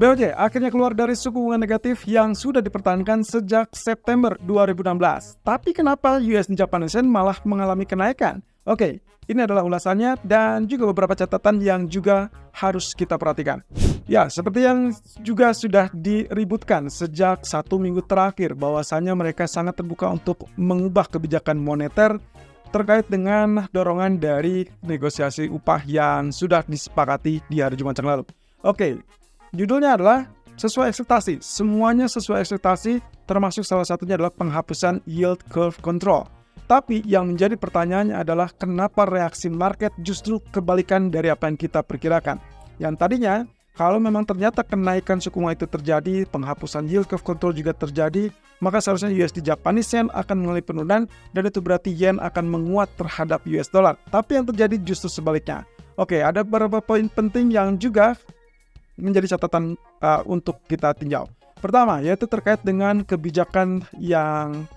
BOJ akhirnya keluar dari suku bunga negatif yang sudah dipertahankan sejak September 2016. Tapi kenapa USD Japanese Yen malah mengalami kenaikan? Oke, ini adalah ulasannya dan juga beberapa catatan yang juga harus kita perhatikan. Ya, seperti yang juga sudah diributkan sejak 1 minggu terakhir, bahwasannya mereka sangat terbuka untuk mengubah kebijakan moneter terkait dengan dorongan dari negosiasi upah yang sudah disepakati di hari Jumat yang lalu. Oke, judulnya adalah sesuai ekspektasi. Semuanya sesuai ekspektasi, termasuk salah satunya adalah penghapusan yield curve control. Tapi yang menjadi pertanyaannya adalah kenapa reaksi market justru kebalikan dari apa yang kita perkirakan. Yang tadinya, kalau memang ternyata kenaikan suku bunga itu terjadi, penghapusan yield curve control juga terjadi, maka seharusnya USD Japanese Yen akan mengalami penurunan dan itu berarti Yen akan menguat terhadap US dollar. Tapi yang terjadi justru sebaliknya. Oke, ada beberapa poin penting yang juga menjadi catatan untuk kita tinjau. Pertama, yaitu terkait dengan kebijakan yang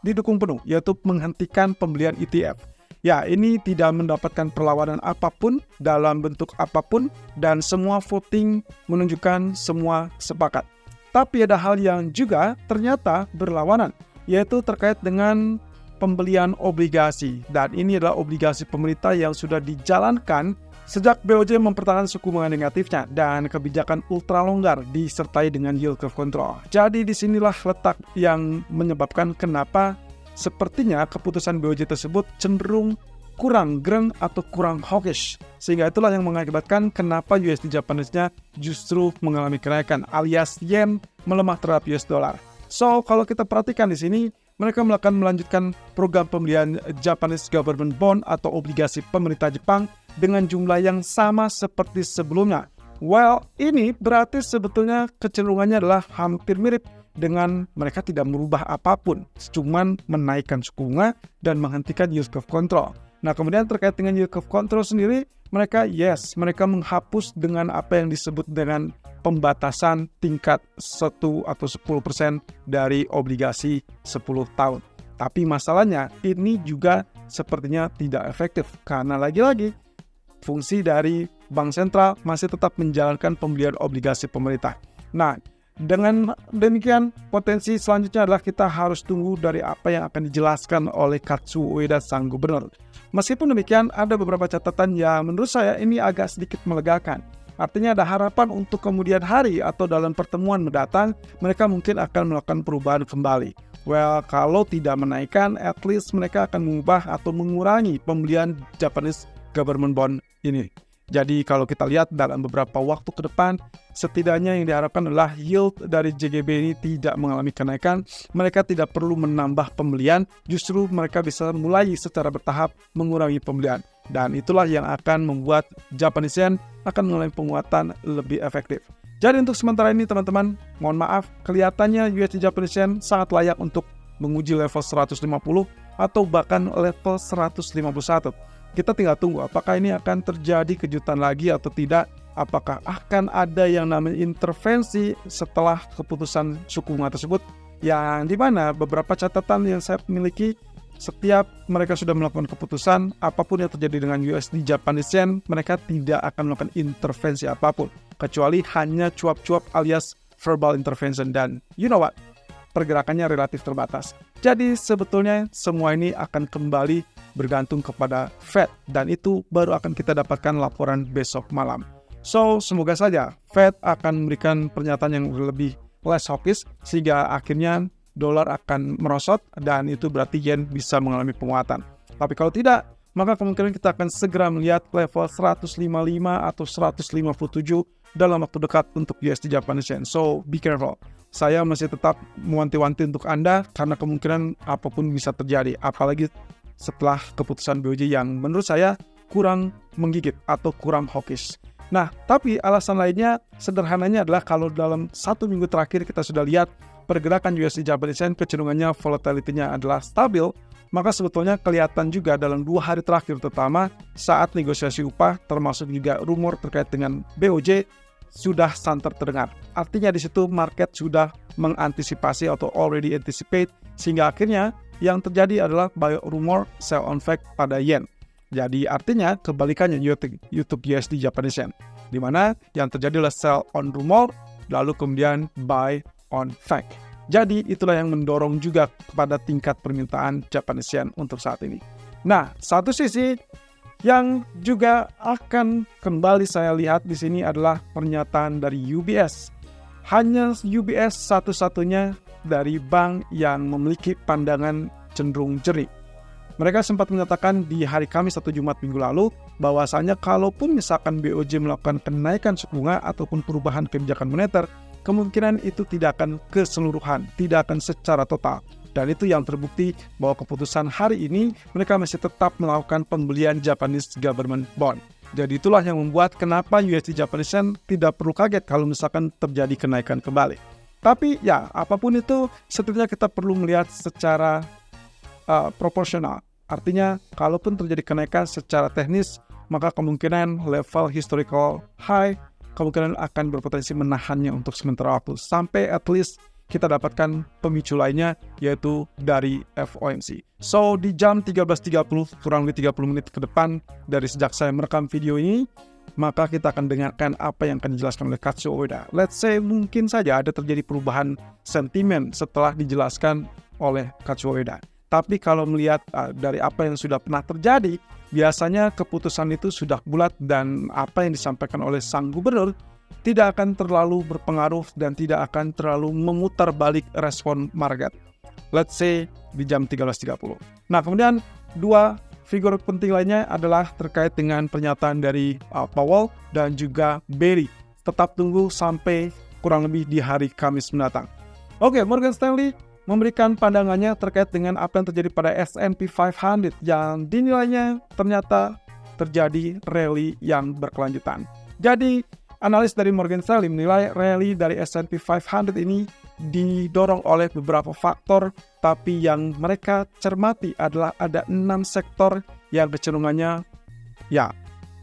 didukung penuh, yaitu menghentikan pembelian ETF. Ya, ini tidak mendapatkan perlawanan apapun dalam bentuk apapun dan semua voting menunjukkan semua sepakat. Tapi ada hal yang juga ternyata berlawanan, yaitu terkait dengan pembelian obligasi. Dan ini adalah obligasi pemerintah yang sudah dijalankan sejak BOJ mempertahankan suku bunga negatifnya dan kebijakan ultra longgar disertai dengan yield curve control. Jadi disinilah letak yang menyebabkan kenapa sepertinya keputusan BOJ tersebut cenderung kurang greng atau kurang hawkish. Sehingga itulah yang mengakibatkan kenapa USD Japanese-nya justru mengalami kenaikan alias Yen melemah terhadap US dollar. So, kalau kita perhatikan di sini, mereka akan melanjutkan program pembelian Japanese Government Bond atau obligasi pemerintah Jepang dengan jumlah yang sama seperti sebelumnya. Well, ini berarti sebetulnya kecenderungannya adalah hampir mirip dengan mereka tidak merubah apapun, cuman menaikkan suku bunga dan menghentikan yield curve control. Nah, kemudian terkait dengan yield curve control sendiri, mereka menghapus dengan apa yang disebut dengan pembatasan tingkat 1 atau 10% dari obligasi 10 tahun. Tapi masalahnya ini juga sepertinya tidak efektif karena lagi-lagi fungsi dari bank sentral masih tetap menjalankan pembelian obligasi pemerintah. Nah, dengan demikian potensi selanjutnya adalah kita harus tunggu dari apa yang akan dijelaskan oleh Katsuo Ueda sang gubernur. Meskipun demikian, ada beberapa catatan yang menurut saya ini agak sedikit melegakan. Artinya ada harapan untuk kemudian hari atau dalam pertemuan mendatang, mereka mungkin akan melakukan perubahan kembali. Well, kalau tidak menaikkan, at least mereka akan mengubah atau mengurangi pembelian Japanese Government Bond ini. Jadi kalau kita lihat dalam beberapa waktu ke depan, setidaknya yang diharapkan adalah yield dari JGB ini tidak mengalami kenaikan. Mereka tidak perlu menambah pembelian, justru mereka bisa mulai secara bertahap mengurangi pembelian. Dan itulah yang akan membuat Japanese Yen akan mengalami penguatan lebih efektif. Jadi untuk sementara ini teman-teman, mohon maaf, kelihatannya USD Japanese Yen sangat layak untuk menguji level 150 atau bahkan level 151. Kita tinggal tunggu apakah ini akan terjadi kejutan lagi atau tidak. Apakah akan ada yang namanya intervensi setelah keputusan suku bunga tersebut, yang dimana beberapa catatan yang saya miliki, setiap mereka sudah melakukan keputusan, apapun yang terjadi dengan USD Japanese Yen, mereka tidak akan melakukan intervensi apapun, kecuali hanya cuap-cuap alias verbal intervention. Dan you know what, pergerakannya relatif terbatas. Jadi sebetulnya semua ini akan kembali bergantung kepada Fed, dan itu baru akan kita dapatkan laporan besok malam. So, semoga saja Fed akan memberikan pernyataan yang lebih less hawkish sehingga akhirnya dolar akan merosot dan itu berarti yen bisa mengalami penguatan. Tapi kalau tidak, maka kemungkinan kita akan segera melihat level 155 atau 157 dalam waktu dekat untuk USD Japanese Yen. So, be careful. Saya masih tetap mewanti-wanti untuk Anda karena kemungkinan apapun bisa terjadi, apalagi setelah keputusan BOJ yang menurut saya kurang menggigit atau kurang hawkish. Nah, tapi alasan lainnya sederhananya adalah kalau dalam 1 minggu terakhir kita sudah lihat pergerakan USD Japanese Yen kecenderungannya volatility-nya adalah stabil, maka sebetulnya kelihatan juga dalam 2 hari terakhir terutama saat negosiasi upah termasuk juga rumor terkait dengan BOJ sudah santer terdengar. Artinya di situ market sudah mengantisipasi atau already anticipate sehingga akhirnya yang terjadi adalah buy rumor sell on fact pada yen. Jadi artinya kebalikannya YouTube USD Japanese Yen, di mana yang terjadi adalah sell on rumor lalu kemudian buy on fact. Jadi itulah yang mendorong juga kepada tingkat permintaan Japanese yen untuk saat ini. Nah, satu sisi yang juga akan kembali saya lihat di sini adalah pernyataan dari UBS. Hanya UBS satu-satunya dari bank yang memiliki pandangan cenderung jernih. Mereka sempat menyatakan di hari Kamis atau Jumat minggu lalu bahwasanya kalaupun misalkan BOJ melakukan kenaikan suku bunga ataupun perubahan kebijakan moneter, kemungkinan itu tidak akan keseluruhan, tidak akan secara total. Dan itu yang terbukti bahwa keputusan hari ini mereka masih tetap melakukan pembelian Japanese Government Bond. Jadi itulah yang membuat kenapa USD Japanese Yen tidak perlu kaget kalau misalkan terjadi kenaikan kembali. Tapi ya, apapun itu setidaknya kita perlu melihat secara proporsional. Artinya, kalaupun terjadi kenaikan secara teknis, maka kemungkinan level historical high kemungkinan akan berpotensi menahannya untuk sementara waktu sampai at least kita dapatkan pemicu lainnya yaitu dari FOMC. So di jam 13.30 kurang lebih 30 menit ke depan dari sejak saya merekam video ini, maka kita akan dengarkan apa yang akan dijelaskan oleh Kazuo Ueda. Let's say mungkin saja ada terjadi perubahan sentimen setelah dijelaskan oleh Kazuo Ueda. Tapi kalau melihat dari apa yang sudah pernah terjadi, biasanya keputusan itu sudah bulat dan apa yang disampaikan oleh sang gubernur tidak akan terlalu berpengaruh dan tidak akan terlalu memutar balik respon market. Let's say di jam 13.30. Nah, kemudian dua figur penting lainnya adalah terkait dengan pernyataan dari Powell dan juga Berry. Tetap tunggu sampai kurang lebih di hari Kamis mendatang. Oke, Morgan Stanley memberikan pandangannya terkait dengan apa yang terjadi pada S&P 500 yang dinilainya ternyata terjadi rally yang berkelanjutan. Jadi, analis dari Morgan Stanley menilai rally dari S&P 500 ini didorong oleh beberapa faktor, tapi yang mereka cermati adalah ada 6 sektor yang kecenderungannya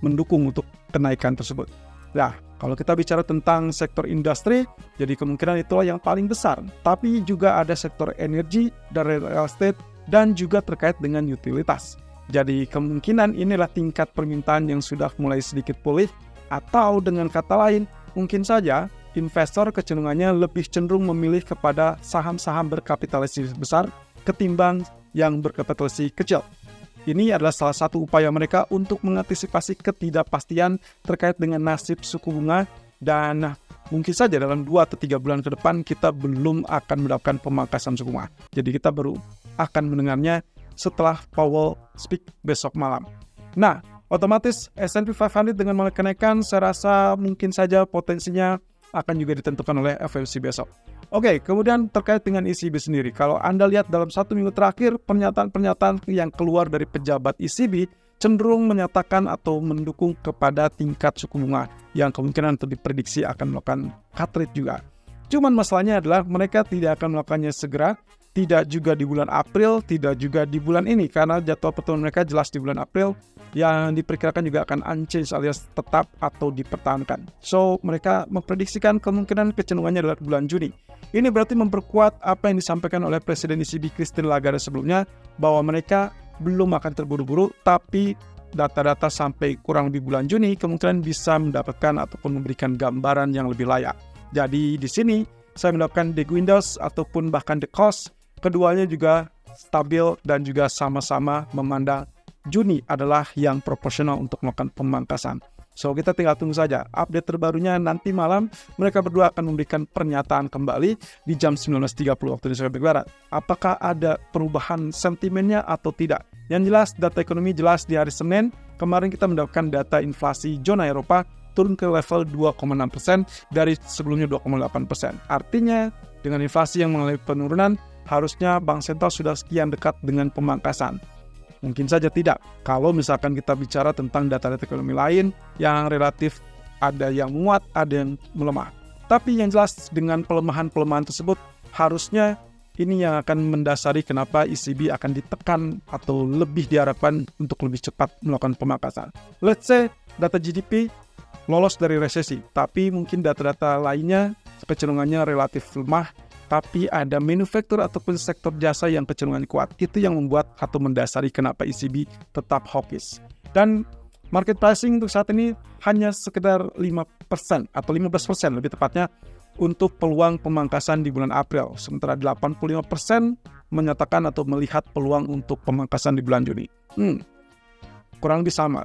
mendukung untuk kenaikan tersebut. Nah, kalau kita bicara tentang sektor industri, jadi kemungkinan itulah yang paling besar. Tapi juga ada sektor energi dan real estate dan juga terkait dengan utilitas. Jadi kemungkinan inilah tingkat permintaan yang sudah mulai sedikit pulih, atau dengan kata lain, mungkin saja investor kecenderungannya lebih cenderung memilih kepada saham-saham berkapitalisasi besar ketimbang yang berkapitalisasi kecil. Ini adalah salah satu upaya mereka untuk mengantisipasi ketidakpastian terkait dengan nasib suku bunga dan mungkin saja dalam 2 atau 3 bulan ke depan kita belum akan mendapatkan pemangkasan suku bunga. Jadi kita baru akan mendengarnya setelah Powell speak besok malam. Nah, otomatis S&P 500 dengan mulai kenaikan saya rasa mungkin saja potensinya akan juga ditentukan oleh FOMC besok. Oke, kemudian terkait dengan ECB sendiri. Kalau Anda lihat dalam 1 minggu terakhir, pernyataan-pernyataan yang keluar dari pejabat ECB cenderung menyatakan atau mendukung kepada tingkat suku bunga yang kemungkinan diprediksi akan melakukan cut rate juga. Cuman masalahnya adalah mereka tidak akan melakukannya segera, tidak juga di bulan April, tidak juga di bulan ini, karena jadwal pertemuan mereka jelas di bulan April, yang diperkirakan juga akan unchanged alias tetap atau dipertahankan. So, mereka memprediksikan kemungkinan kecenderungannya adalah bulan Juni. Ini berarti memperkuat apa yang disampaikan oleh Presiden ECB Christine Lagarde sebelumnya, bahwa mereka belum akan terburu-buru, tapi data-data sampai kurang lebih bulan Juni kemungkinan bisa mendapatkan ataupun memberikan gambaran yang lebih layak. Jadi di sini saya mendapatkan the windows ataupun bahkan the cost, keduanya juga stabil dan juga sama-sama memandang Juni adalah yang proporsional untuk melakukan pemangkasan. So kita tinggal tunggu saja. Update terbarunya nanti malam mereka berdua akan memberikan pernyataan kembali di jam 19.30 waktu Indonesia Barat. Apakah ada perubahan sentimennya atau tidak? Yang jelas data ekonomi jelas di hari Senin. Kemarin kita mendapatkan data inflasi zona Eropa turun ke level 2,6% dari sebelumnya 2,8%. Artinya dengan inflasi yang mengalami penurunan, harusnya Bank Sentral sudah sekian dekat dengan pemangkasan. Mungkin saja tidak. Kalau misalkan kita bicara tentang data-data ekonomi lain yang relatif ada yang menguat, ada yang melemah. Tapi yang jelas dengan pelemahan-pelemahan tersebut harusnya ini yang akan mendasari kenapa ECB akan ditekan atau lebih diharapkan untuk lebih cepat melakukan pemangkasan. Let's say data GDP lolos dari resesi, tapi mungkin data-data lainnya kecenderungannya relatif lemah. Tapi ada manufaktur ataupun sektor jasa yang kecenderungan kuat. Itu yang membuat atau mendasari kenapa ECB tetap hawkish. Dan market pricing untuk saat ini hanya sekedar 5% atau 15% lebih tepatnya untuk peluang pemangkasan di bulan April, sementara 85% menyatakan atau melihat peluang untuk pemangkasan di bulan Juni. Kurang lebih sama.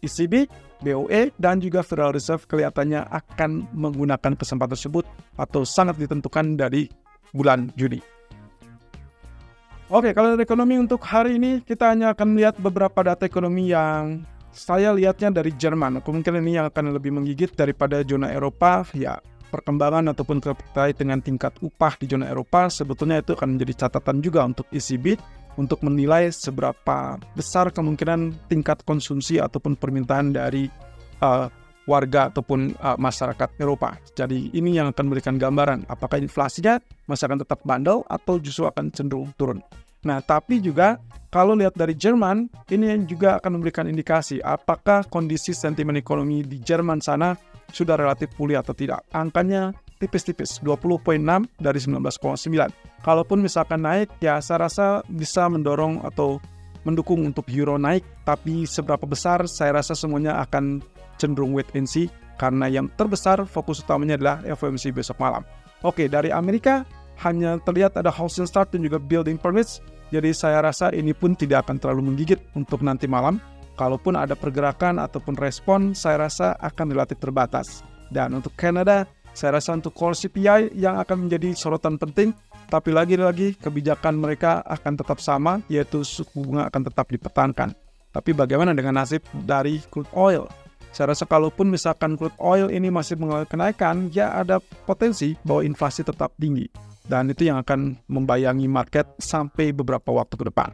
ECB, BOE, dan juga Federal Reserve kelihatannya akan menggunakan kesempatan tersebut atau sangat ditentukan dari bulan Juni. Oke, kalau dari ekonomi untuk hari ini, kita hanya akan melihat beberapa data ekonomi yang saya lihatnya dari Jerman. Kemungkinan ini yang akan lebih menggigit daripada zona Eropa. Ya, perkembangan ataupun terkait dengan tingkat upah di zona Eropa, sebetulnya itu akan menjadi catatan juga untuk ECB untuk menilai seberapa besar kemungkinan tingkat konsumsi ataupun permintaan dari warga ataupun masyarakat Eropa. Jadi ini yang akan memberikan gambaran apakah inflasinya masih akan tetap bandel atau justru akan cenderung turun. Nah, tapi juga kalau lihat dari Jerman, ini juga akan memberikan indikasi apakah kondisi sentimen ekonomi di Jerman sana sudah relatif pulih atau tidak. Angkanya tipis-tipis, 20.6 dari 19.9. Kalaupun misalkan naik, ya saya rasa bisa mendorong atau mendukung untuk euro naik, tapi seberapa besar saya rasa semuanya akan cenderung wait and see, karena yang terbesar fokus utamanya adalah FOMC besok malam. Oke, dari Amerika hanya terlihat ada housing start dan juga building permits, jadi saya rasa ini pun tidak akan terlalu menggigit untuk nanti malam. Kalaupun ada pergerakan ataupun respon, saya rasa akan relatif terbatas. Dan untuk Kanada, saya rasa untuk core CPI yang akan menjadi sorotan penting, tapi lagi-lagi kebijakan mereka akan tetap sama, yaitu suku bunga akan tetap dipertahankan. Tapi bagaimana dengan nasib dari crude oil? Saya rasa kalaupun misalkan crude oil ini masih mengalami kenaikan, ya ada potensi bahwa inflasi tetap tinggi. Dan itu yang akan membayangi market sampai beberapa waktu ke depan.